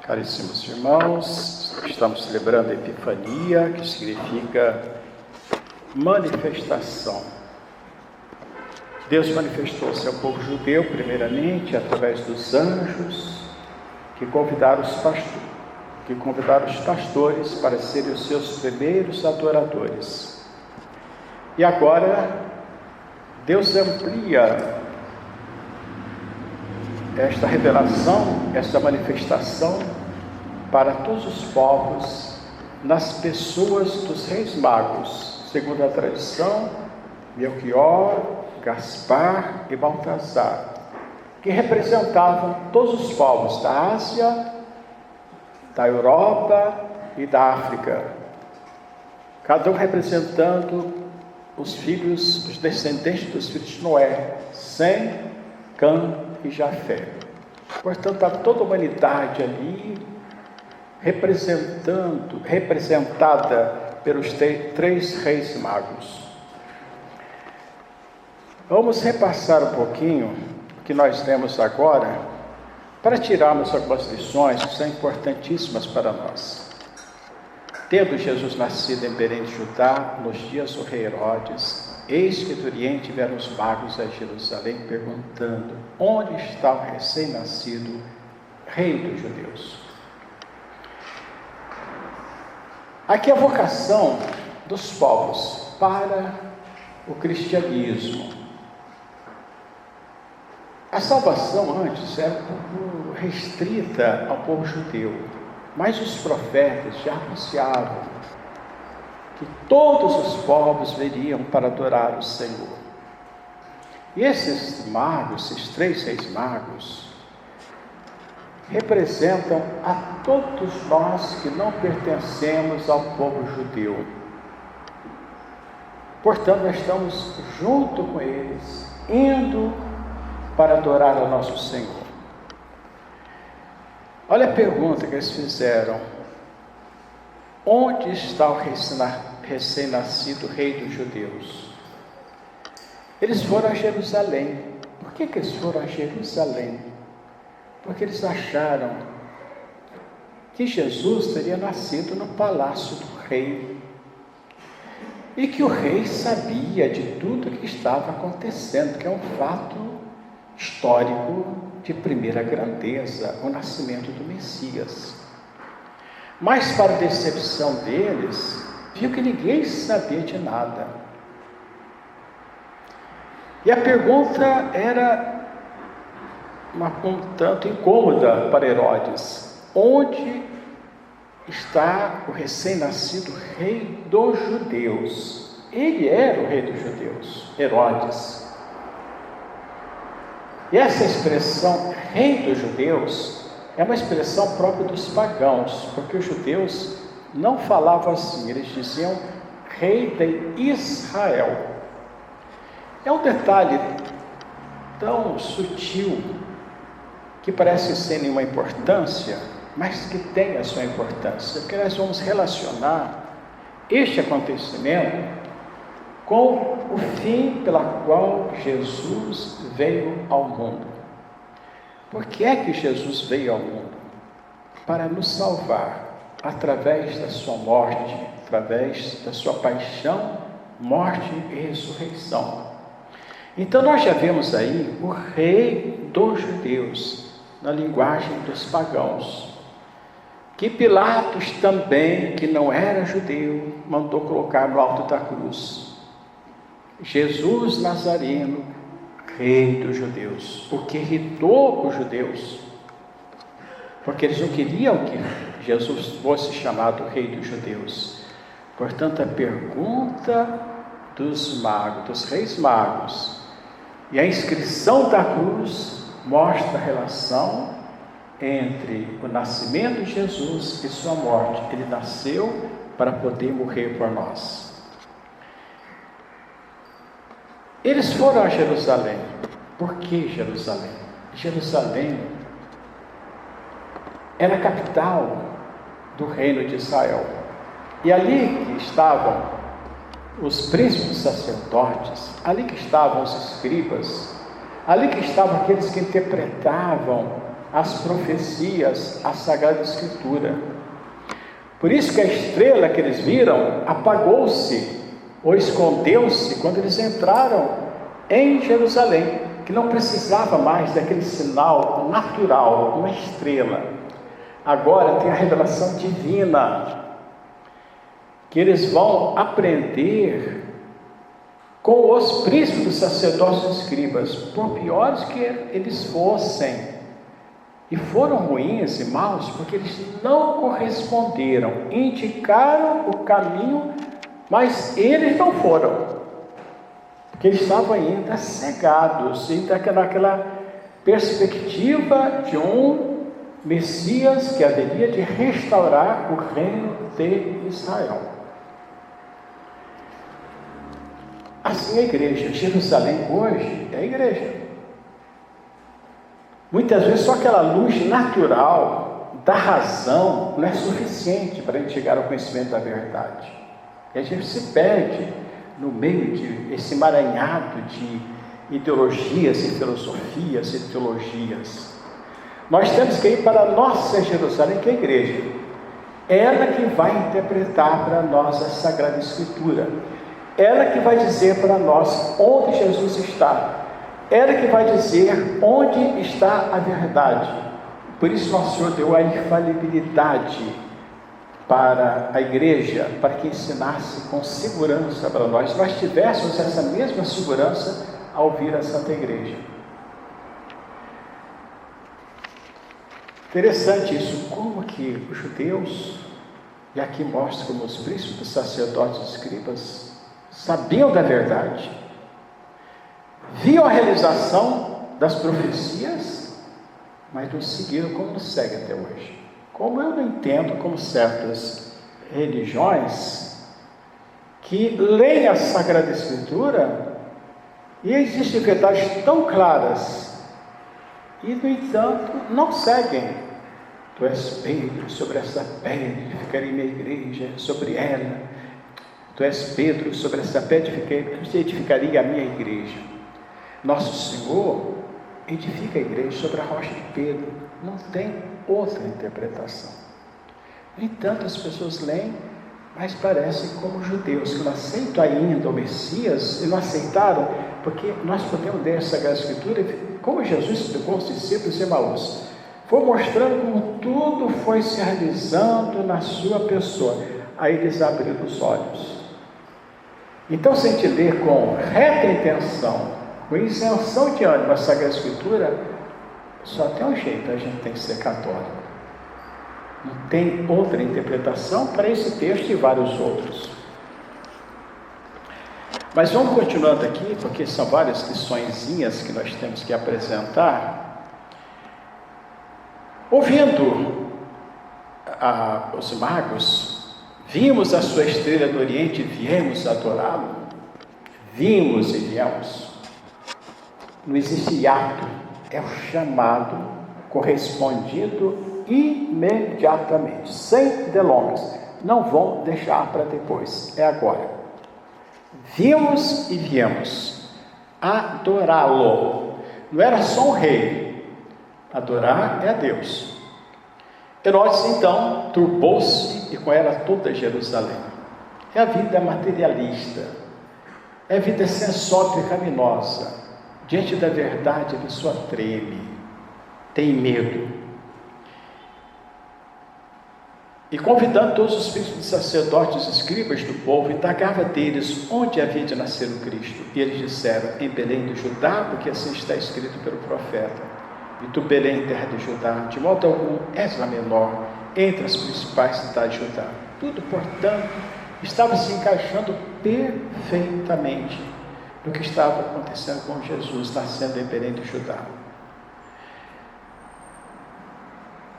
Caríssimos irmãos, estamos celebrando a Epifania, que significa manifestação. Deus manifestou-se ao povo judeu, primeiramente, através dos anjos, que convidaram os pastores para serem os seus primeiros adoradores. E agora, Deus amplia esta revelação, esta manifestação para todos os povos, nas pessoas dos reis magos, segundo a tradição, Melquior, Gaspar e Baltazar, que representavam todos os povos da Ásia, da Europa e da África, cada um representando os descendentes dos filhos de Noé, Sem, Cã e Jafé. Portanto, está toda a humanidade ali representada pelos três reis magos. Vamos repassar um pouquinho o que nós lemos agora, para tirarmos algumas lições que são importantíssimas para nós. Tendo Jesus nascido em Belém de Judá, nos dias do rei Herodes, eis que do Oriente vieram os magos a Jerusalém, perguntando: onde está o recém-nascido rei dos judeus? Aqui a vocação dos povos para o cristianismo. A salvação antes era um pouco restrita ao povo judeu, mas os profetas já anunciavam que todos os povos viriam para adorar o Senhor. E esses magos, esses três reis magos, representam a todos nós que não pertencemos ao povo judeu. Portanto, nós estamos junto com eles, indo para adorar ao nosso Senhor. Olha a pergunta que eles fizeram: onde está o recém-nascido rei dos judeus? Eles foram a Jerusalém. Por que eles foram a Jerusalém? Porque eles acharam que Jesus teria nascido no palácio do rei, e que o rei sabia de tudo que estava acontecendo, que é um fato histórico de primeira grandeza, o nascimento do Messias. Mas, para a decepção deles, viu que ninguém sabia de nada. E a pergunta era um tanto incômoda para Herodes: onde está o recém-nascido rei dos judeus? Ele era o rei dos judeus, Herodes. E essa expressão, rei dos judeus, é uma expressão própria dos pagãos, porque os judeus não falavam assim, eles diziam rei de Israel. É um detalhe tão sutil, que parece sem nenhuma importância, mas que tem a sua importância, porque nós vamos relacionar este acontecimento com o fim pela qual Jesus veio ao mundo. Por que é que Jesus veio ao mundo? Para nos salvar, através da sua morte, através da sua paixão, morte e ressurreição. Então nós já vemos aí o rei dos judeus, na linguagem dos pagãos, que Pilatos também, que não era judeu, mandou colocar no alto da cruz: Jesus Nazareno, rei dos judeus, o que irritou os judeus, porque eles não queriam que Jesus fosse chamado rei dos judeus. Portanto, a pergunta dos magos, dos reis magos, e a inscrição da cruz mostra a relação entre o nascimento de Jesus e sua morte. Ele nasceu para poder morrer por nós. Eles foram a Jerusalém. Por que Jerusalém? Jerusalém era a capital do reino de Israel. E ali que estavam os príncipes sacerdotes, ali que estavam os escribas, ali que estavam aqueles que interpretavam as profecias, a Sagrada Escritura. Por isso que a estrela que eles viram apagou-se ou escondeu-se quando eles entraram em Jerusalém, que não precisava mais daquele sinal natural, uma estrela. Agora tem a revelação divina, que eles vão aprender com os príncipes dos sacerdotes e escribas, por piores que eles fossem. E foram ruins e maus porque eles não corresponderam, indicaram o caminho, mas eles não foram, porque eles estavam ainda cegados, ainda naquela perspectiva de um Messias que haveria de restaurar o reino de Israel. Assim a igreja, Jerusalém hoje é a igreja. Muitas vezes só aquela luz natural da razão não é suficiente para a gente chegar ao conhecimento da verdade. E a gente se perde no meio de esse emaranhado de ideologias e filosofias e teologias. Nós temos que ir para a nossa Jerusalém, que é a igreja. Ela que vai interpretar para nós a Sagrada Escritura. Ela que vai dizer para nós onde Jesus está. Ela que vai dizer onde está a verdade. Por isso nosso Senhor deu a infalibilidade para a igreja, para que ensinasse com segurança para nós. Nós tivéssemos essa mesma segurança ao vir a Santa Igreja. Interessante isso, como que os judeus, e aqui mostra como os príncipes, sacerdotes e escribas, sabiam da verdade, viam a realização das profecias, mas não seguiram como nos segue até hoje. Como eu não entendo como certas religiões que leem a Sagrada Escritura e existem verdades tão claras e, no entanto, não seguem. Tu és Pedro, sobre essa pedra edificarei minha igreja, sobre ela. Tu és Pedro, sobre essa pedra edificarei a minha igreja. Nosso Senhor edifica a igreja sobre a rocha de Pedro. Não tem outra interpretação. No entanto, as pessoas leem, mas parecem como judeus, que não aceitam ainda o Messias, e não aceitaram, porque nós podemos ler a Sagrada Escritura, como Jesus explicou aos discípulos de Emaús, foi mostrando como tudo foi se realizando na sua pessoa. Aí eles abriram os olhos. Então, se a gente ler com reta intenção, com isenção de ânimo a Sagrada Escritura, só tem um jeito: a gente tem que ser católico. Não tem outra interpretação para esse texto e vários outros. Mas vamos continuando aqui, porque são várias liçõezinhas que nós temos que apresentar. Ouvindo os magos, vimos a sua estrela do Oriente e viemos adorá-lo. Vimos e viemos. Não existe hiato, é o chamado correspondido imediatamente, sem delongas. Não vão deixar para depois, é agora. Vimos e viemos adorá-lo. Não era só um rei, adorar é a Deus. Herodes então turbou-se e com ela toda Jerusalém. É a vida materialista, é a vida sensória e pecaminosa. Diante da verdade a pessoa treme, tem medo. E convidando todos os príncipes, sacerdotes e escribas do povo, indagava deles onde havia de nascer o Cristo. E eles disseram: em Belém do Judá, porque assim está escrito pelo profeta: e tu, Belém, terra de Judá, de modo algum és a menor entre as principais cidades de Judá. Tudo, portanto, estava se encaixando perfeitamente no que estava acontecendo com Jesus, nascendo em Belém do Judá.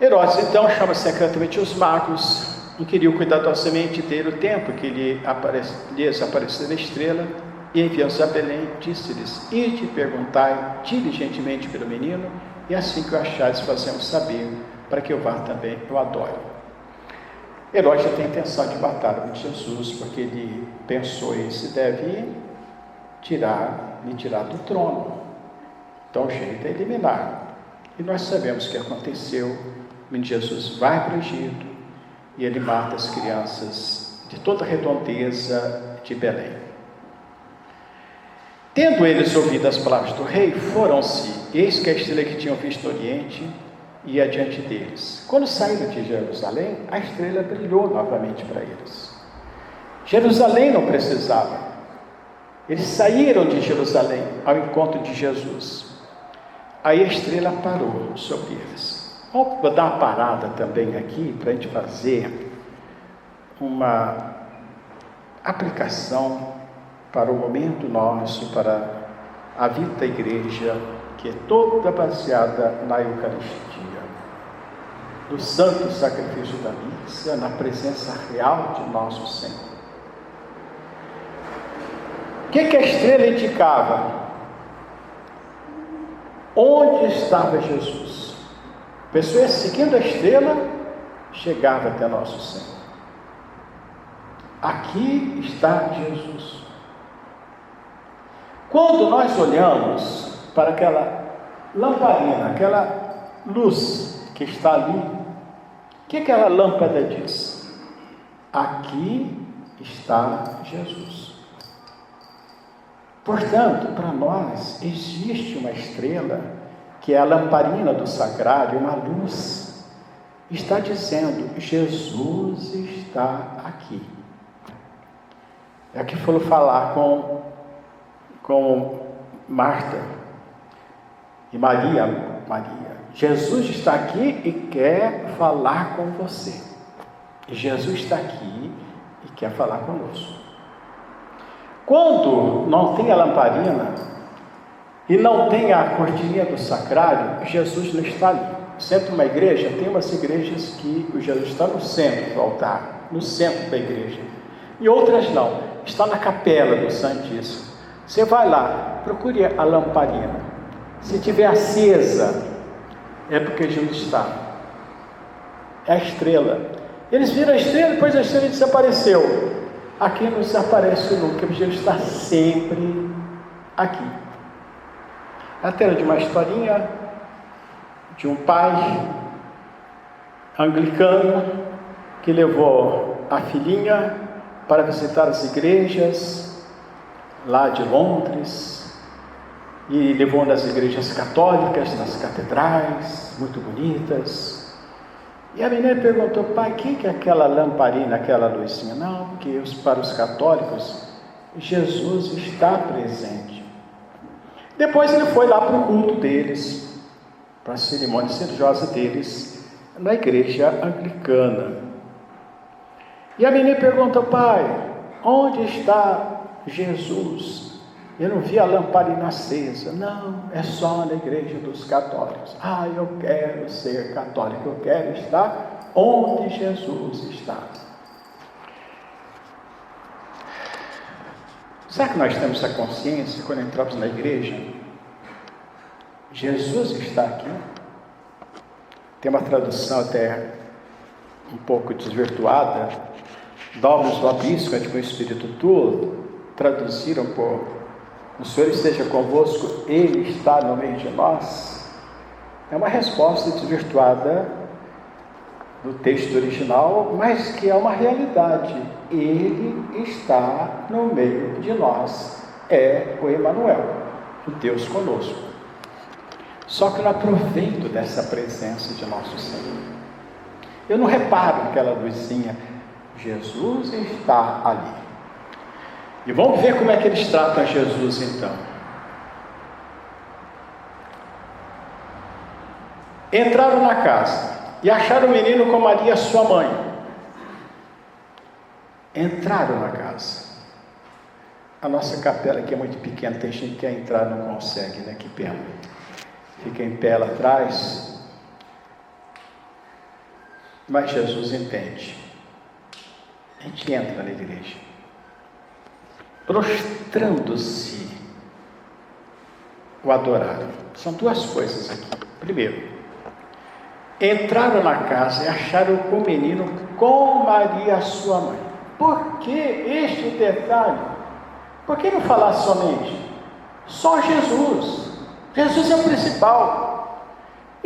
Herodes então chama secretamente os magos, inquiriu cuidadosamente dele o tempo que lhes apareceu a estrela, e enviando-os a Belém, disse-lhes: ide, perguntai diligentemente pelo menino, e assim que o achares, fazemos saber, para que eu vá também, eu adore. Herodes já tem intenção de matar o Jesus, porque ele pensou em se deve me tirar do trono. Então o jeito é eliminar. E nós sabemos o que aconteceu. O menino Jesus vai para o Egito e ele mata as crianças de toda a redondeza de Belém. Tendo eles ouvido as palavras do rei, foram-se. Eis que a estrela que tinham visto no Oriente ia diante deles. Quando saíram de Jerusalém, a estrela brilhou novamente para eles. Jerusalém não precisava. Eles saíram de Jerusalém ao encontro de Jesus. Aí a estrela parou sobre eles. Vou dar uma parada também aqui para a gente fazer uma aplicação para o momento nosso, para a vida da igreja, que é toda baseada na Eucaristia, no santo sacrifício da missa, na presença real de nosso Senhor. O que a estrela indicava? Onde estava Jesus? A pessoa seguindo a estrela chegava até nosso Senhor. Aqui está Jesus. Quando nós olhamos para aquela lamparina, aquela luz que está ali, o que aquela lâmpada diz? Aqui está Jesus. Portanto, para nós existe uma estrela, que é a lamparina do sacrário, uma luz, está dizendo, Jesus está aqui. É o que foi falar com Marta e Maria. Jesus está aqui e quer falar com você. Jesus está aqui e quer falar conosco. Quando não tem a lamparina e não tem a cortininha do sacrário, Jesus não está ali. Sempre uma igreja, tem umas igrejas que o Jesus está no centro do altar, no centro da igreja, e outras não, está na capela do Santíssimo. Você vai lá, procure a lamparina. Se tiver acesa, é porque Jesus está. É a estrela. Eles viram a estrela, depois a estrela desapareceu. Aqui não desaparece nunca, porque Jesus está sempre aqui. Até de uma historinha de um pai anglicano que levou a filhinha para visitar as igrejas lá de Londres, e levou nas igrejas católicas, nas catedrais, muito bonitas. E a menina perguntou, pai, o que é aquela lamparina, aquela luzinha? Não, porque para os católicos, Jesus está presente. Depois ele foi lá para o culto deles, para a cerimônia religiosa deles, na igreja anglicana. E a menina perguntou, pai, onde está Jesus? Eu não vi a lamparina acesa. Não, é só na igreja dos católicos. Eu quero ser católico, eu quero estar onde Jesus está. Será que nós temos essa consciência quando entramos na igreja? Jesus está aqui. Tem uma tradução até um pouco desvirtuada. Dominus vobiscum, com o Espírito Tuo, traduziram por o Senhor esteja convosco, Ele está no meio de nós. É uma resposta desvirtuada do texto original, mas que é uma realidade. Ele está no meio de nós. É o Emanuel, o Deus conosco. Só que eu não aproveito dessa presença de nosso Senhor. Eu não reparo aquela luzinha. Jesus está ali. E vamos ver como é que eles tratam Jesus então. Entraram na casa e acharam o menino com Maria, sua mãe. Entraram na casa. A nossa capela aqui é muito pequena, tem gente que quer entrar e não consegue, né? Que pena. Fica em pé lá atrás. Mas Jesus entende. A gente entra na igreja. Prostrando-se, o adoraram. São duas coisas aqui. Primeiro, entraram na casa e acharam o menino com Maria, sua mãe. Por que este detalhe? Por que não falar somente? Só Jesus. Jesus é o principal.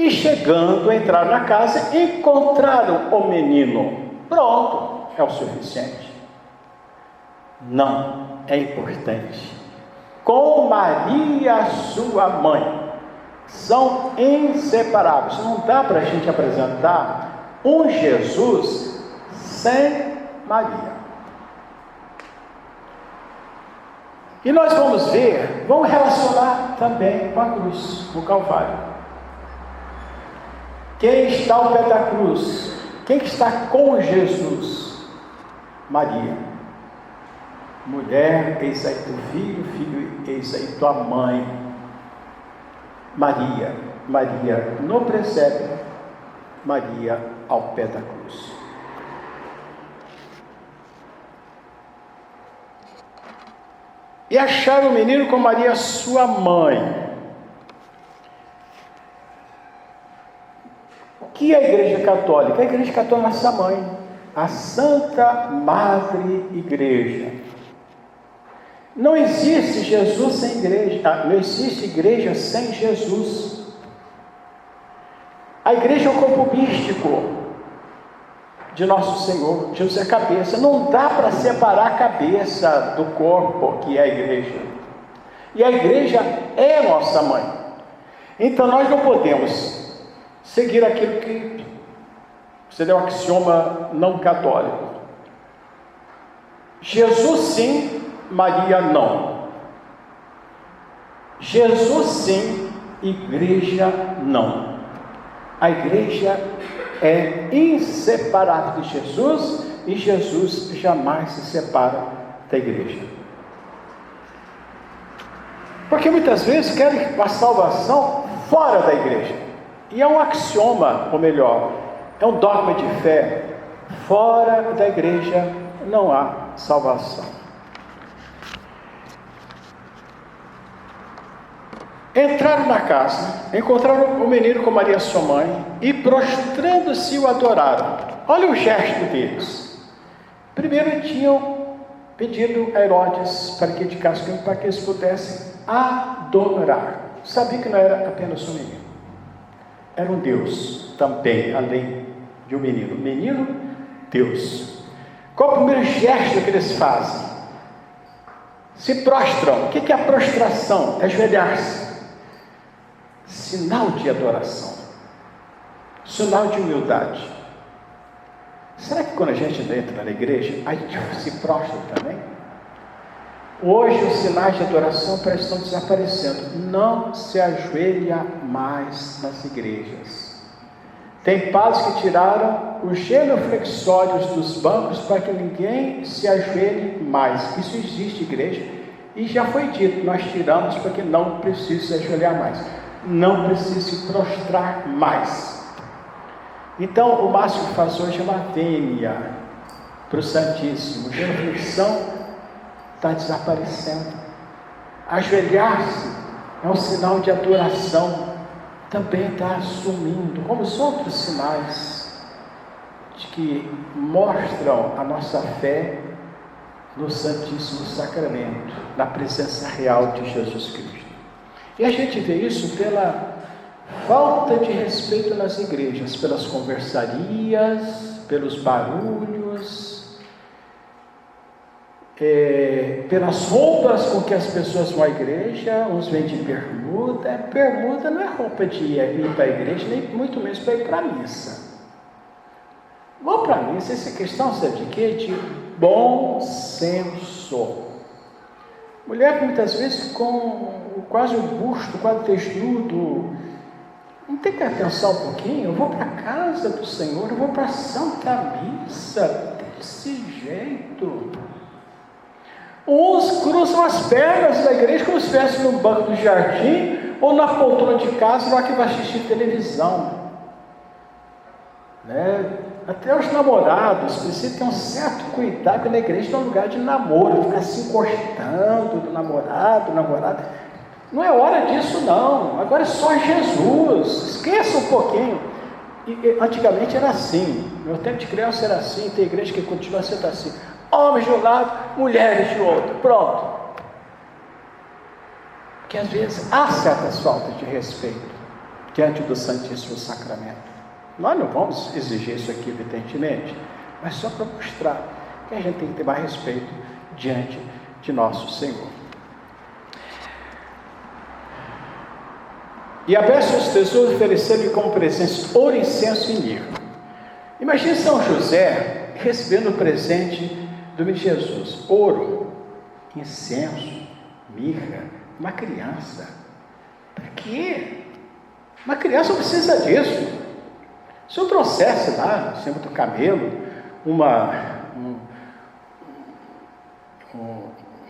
E chegando, entraram na casa, encontraram o menino. Pronto, é o suficiente. Não, é importante. Com Maria, sua mãe, são inseparáveis. Não dá para a gente apresentar um Jesus sem Maria. E nós vamos ver, vamos relacionar também com a cruz, o Calvário. Quem está ao pé da cruz? Quem está com Jesus? Maria. Mulher, eis aí teu filho, filho, eis aí tua mãe. Maria, Maria no presépio, Maria ao pé da cruz. E acharam o menino com Maria, sua mãe. O que é a Igreja Católica? A Igreja Católica é nossa mãe, a Santa Madre Igreja. Não existe Jesus sem igreja, não existe igreja sem Jesus. A igreja é o corpo místico de nosso Senhor. Jesus é a cabeça. Não dá para separar a cabeça do corpo, que é a igreja. E a igreja é nossa mãe. Então nós não podemos seguir aquilo que seria um axioma não católico. Jesus sim, Maria não. Jesus sim, igreja não. A igreja é inseparável de Jesus e Jesus jamais se separa da igreja. Porque muitas vezes querem a salvação fora da igreja. E é um axioma, ou melhor, é um dogma de fé. Fora da igreja não há salvação. Entraram na casa, encontraram o menino com Maria sua mãe e prostrando-se o adoraram. Olha o gesto deles. Primeiro tinham pedido a Herodes para que indicasse para que eles pudessem adorar. Sabia que não era apenas um menino, era um Deus também, além de um menino. Menino, Deus. Qual é o primeiro gesto que eles fazem? Se prostram. O que é a prostração? É ajoelhar-se. Sinal de adoração, sinal de humildade. Será que quando a gente entra na igreja, a gente se prostra também? Hoje os sinais de adoração parece que estão desaparecendo. Não se ajoelha mais nas igrejas. Tem padres que tiraram os genuflexórios dos bancos para que ninguém se ajoelhe mais. Isso existe igreja e já foi dito, nós tiramos para que não precise se ajoelhar mais. Não precisa se prostrar mais. Então, o máximo que faz hoje é uma vênia para o Santíssimo. Genuflexão está desaparecendo. Ajoelhar-se é um sinal de adoração. Também está assumindo, como os outros sinais de que mostram a nossa fé no Santíssimo Sacramento, na presença real de Jesus Cristo. E a gente vê isso pela falta de respeito nas igrejas, pelas conversarias, pelos barulhos, pelas roupas com que as pessoas vão à igreja. Uns vêm de bermuda. Bermuda não é roupa de ir para a igreja, nem muito menos para ir para a missa. Vão para a missa, essa questão, sabe de quê? De bom senso. Mulher muitas vezes com quase o busto, quase desnudo. Não tem que pensar um pouquinho? Eu vou para a casa do Senhor, eu vou para a Santa Missa, desse jeito. Uns cruzam as pernas da igreja como se estivesse no banco do jardim ou na poltrona de casa, lá que vai assistir televisão. Até os namorados precisam ter um certo cuidado, porque na igreja é um lugar de namoro, ficar se encostando do namorado, namorada. Não é hora disso não, agora é só Jesus, esqueça um pouquinho. Antigamente era assim, no meu tempo de criança era assim, tem igreja que continua sendo assim, homens de um lado, mulheres de outro, pronto. Porque às vezes há certas faltas de respeito, diante do Santíssimo Sacramento. Nós não vamos exigir isso aqui, evidentemente, mas só para mostrar que a gente tem que ter mais respeito diante de nosso Senhor. E aberto os tesouros, oferecendo-lhe como presente ouro, incenso e mirra. Imagine São José recebendo o presente do menino Jesus: ouro, incenso, mirra. Uma criança. Para quê? Uma criança não precisa disso. Se eu trouxesse lá, em cima do camelo, um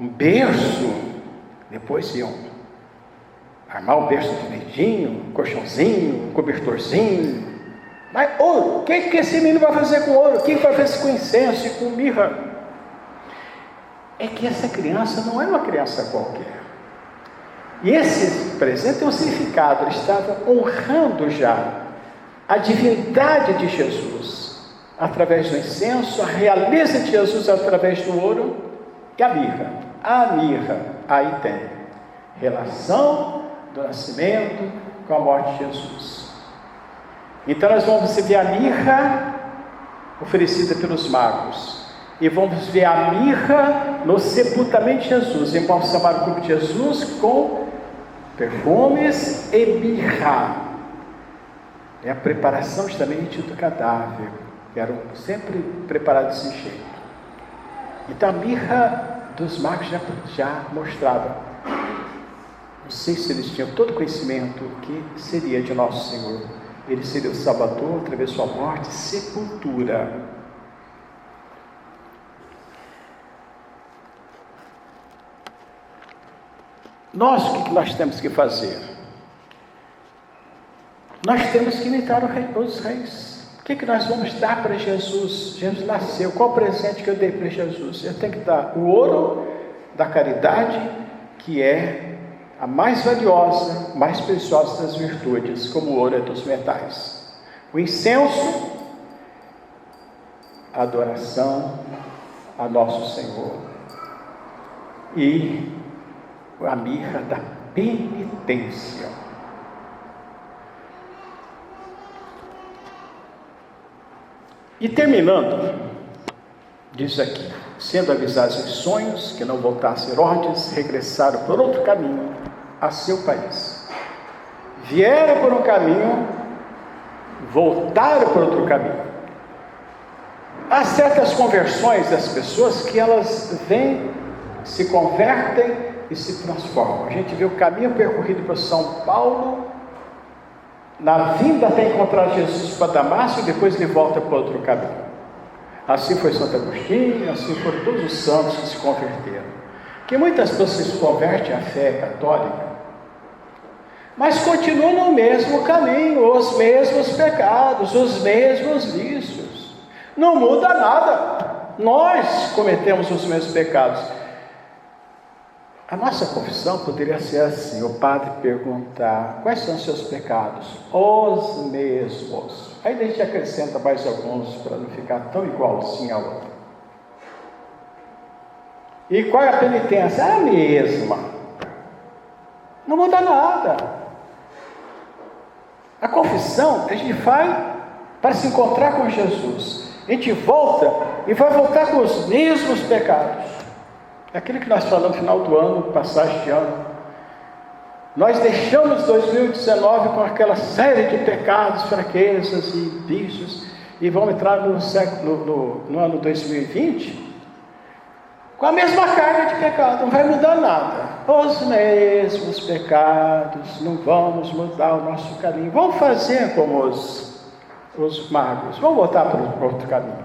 berço, depois iam armar o berço direitinho, um colchãozinho, um cobertorzinho. Mas ouro, o que esse menino vai fazer com ouro? O que vai fazer com incenso e com mirra? É que essa criança não é uma criança qualquer. E esse presente tem um significado. Ele estava honrando já a divindade de Jesus através do incenso, a realeza de Jesus através do ouro e a mirra. A mirra, aí tem relação do nascimento com a morte de Jesus. Então nós vamos ver a mirra oferecida pelos magos, e vamos ver a mirra no sepultamento de Jesus, embalsamar o corpo de Jesus com perfumes e mirra. É a preparação justamente do cadáver, que eram sempre preparados desse jeito. Então a mirra dos magos já mostrava, não sei se eles tinham todo o conhecimento que seria de nosso Senhor. Ele seria o Salvador através de sua morte e sepultura. Nós, o que nós temos que fazer? Nós temos que imitar os reis. O que nós vamos dar para Jesus? Jesus nasceu. Qual o presente que eu dei para Jesus? Eu tenho que dar o ouro da caridade, que é a mais valiosa, mais preciosa das virtudes, como o ouro é dos metais. O incenso, a adoração a nosso Senhor. E a mirra da penitência. E terminando, diz aqui: sendo avisados em sonhos que não voltassem Herodes, regressaram por outro caminho a seu país. Vieram por um caminho, voltaram por outro caminho. Há certas conversões das pessoas que elas vêm, se convertem e se transformam. A gente vê o caminho percorrido por São Paulo, na vinda até encontrar Jesus para Damasco, e depois ele volta para outro caminho. Assim foi Santo Agostinho, assim foram todos os santos que se converteram. Que muitas pessoas se convertem à fé católica, mas continuam no mesmo caminho, os mesmos pecados, os mesmos vícios. Não muda nada. Nós cometemos os mesmos pecados. A nossa confissão poderia ser assim: o padre perguntar: quais são os seus pecados? Os mesmos. Aí a gente acrescenta mais alguns para não ficar tão igualzinho ao outro. E qual é a penitência? É a mesma. Não muda nada. A confissão a gente faz para se encontrar com Jesus. A gente volta e vai voltar com os mesmos pecados. É aquilo que nós falamos no final do ano, passagem de ano. Nós deixamos 2019 com aquela série de pecados, fraquezas e vícios, e vamos entrar no ano 2020 com a mesma carga de pecado. Não vai mudar nada. Os mesmos pecados, não vamos mudar o nosso caminho. Vamos fazer como os magos, vamos voltar para o outro caminho.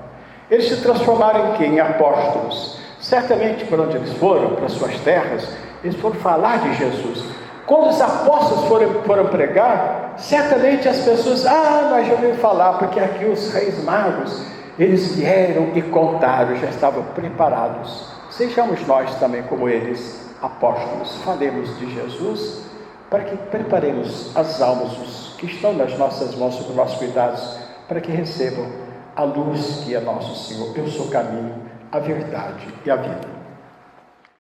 Eles se transformaram em quê? Em apóstolos. Certamente, por onde eles foram, para suas terras, eles foram falar de Jesus. Quando os apóstolos foram pregar, certamente as pessoas, nós já ouvimos falar, porque aqui os reis magos, eles vieram e contaram, já estavam preparados. Sejamos nós também como eles, apóstolos. Falemos de Jesus, para que preparemos as almas que estão nas nossas mãos, sob os nossos cuidados, para que recebam a luz que é nosso Senhor. Eu sou o caminho, a verdade e a vida.